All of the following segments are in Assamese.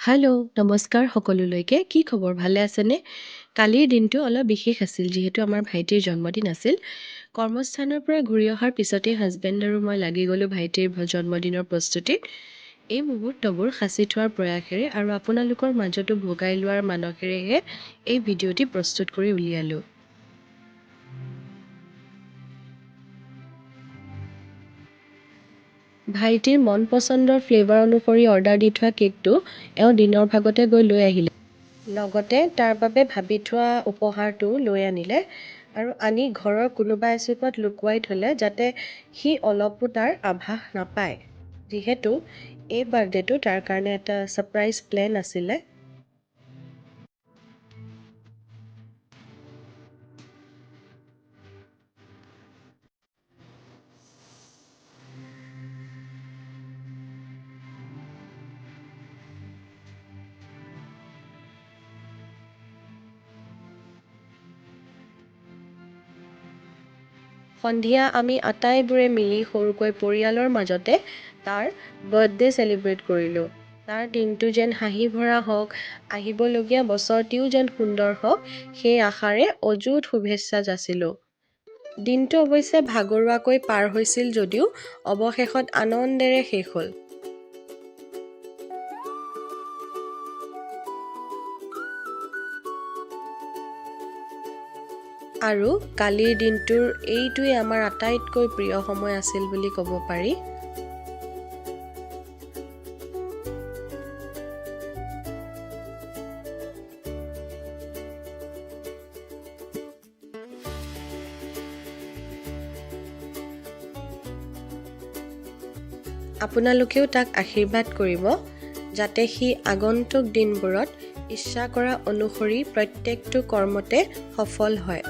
হেল্ল', নমস্কাৰ সকলোলৈকে। কি খবৰ? ভালে আছেনে? কালিৰ দিনটো অলপ বিশেষ আছিল যিহেতু আমাৰ ভাইটিৰ জন্মদিন আছিল। কৰ্মস্থানৰ পৰা ঘূৰি অহাৰ পিছতেই হাজবেণ্ড আৰু মই লাগি গ'লোঁ ভাইটিৰ জন্মদিনৰ প্ৰস্তুতিত। এই মুহূৰ্তবোৰ সাঁচি থোৱাৰ প্ৰয়াসেৰে আৰু আপোনালোকৰ মাজতো ভগাই লোৱাৰ মানসেৰেহে এই ভিডিঅ'টি প্ৰস্তুত কৰি উলিয়ালোঁ। ভাইটিৰ মন পচন্দৰ ফ্লেভাৰ অনুসৰি অৰ্ডাৰ দি থোৱা কেকটো এওঁ দিনৰ ভাগতে গৈ লৈ আহিলে। লগতে তাৰ বাবে ভাবি থোৱা উপহাৰটো লৈ আনিলে আৰু আনি ঘৰৰ কোনোবা এচুকত লুকুৱাই থ'লে যাতে সি অলপো তাৰ আভাস নাপায়। যিহেতু এই বাৰ্থডেটো তাৰ কাৰণে এটা ছাৰপ্ৰাইজ প্লেন আছিলে। সন্ধিয়া আমি আটাইবোৰে মিলি সৰুকৈ পৰিয়ালৰ মাজতে তাৰ বাৰ্থডে চেলিব্ৰেট কৰিলোঁ। তাৰ দিনটো যেন হাঁহি ভৰা হওক, আহিবলগীয়া বছৰটিও যেন সুন্দৰ হওক, সেই আশাৰে অযুত শুভেচ্ছা যাচিলোঁ। দিনটো অৱশ্যে ভাগৰুৱাকৈ পাৰ হৈছিল যদিও অৱশেষত আনন্দেৰে শেষ হ'ল। আৰু কালিৰ দিনটোৰ এইটোৱে আমাৰ আটাইতকৈ প্ৰিয় সময় আছিল বুলি ক'ব পাৰি। আপোনালোকেও তাক আশীৰ্বাদ কৰিব যাতে সি আগন্তুক দিনবোৰত ইচ্ছা কৰা অনুসৰি প্ৰত্যেকটো কৰ্মতে সফল হয়।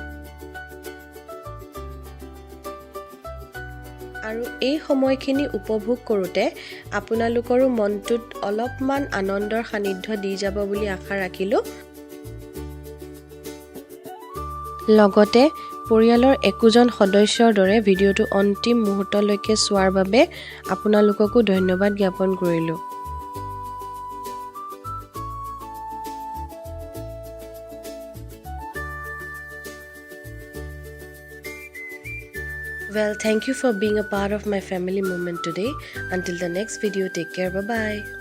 আৰু এই সময়খিনি উপভোগ কৰোঁতে আপোনালোকৰো মনটোত অলপমান আনন্দৰ সান্নিধ্য দি যাব বুলি আশা ৰাখিলোঁ। লগতে পৰিয়ালৰ একোজন সদস্যৰ দৰে ভিডিঅ'টো অন্তিম মুহূৰ্তলৈকে চোৱাৰ বাবে আপোনালোককো ধন্যবাদ জ্ঞাপন কৰিলোঁ। Well, thank you for being a part of my family moment today. Until the next video, take care. Bye-bye.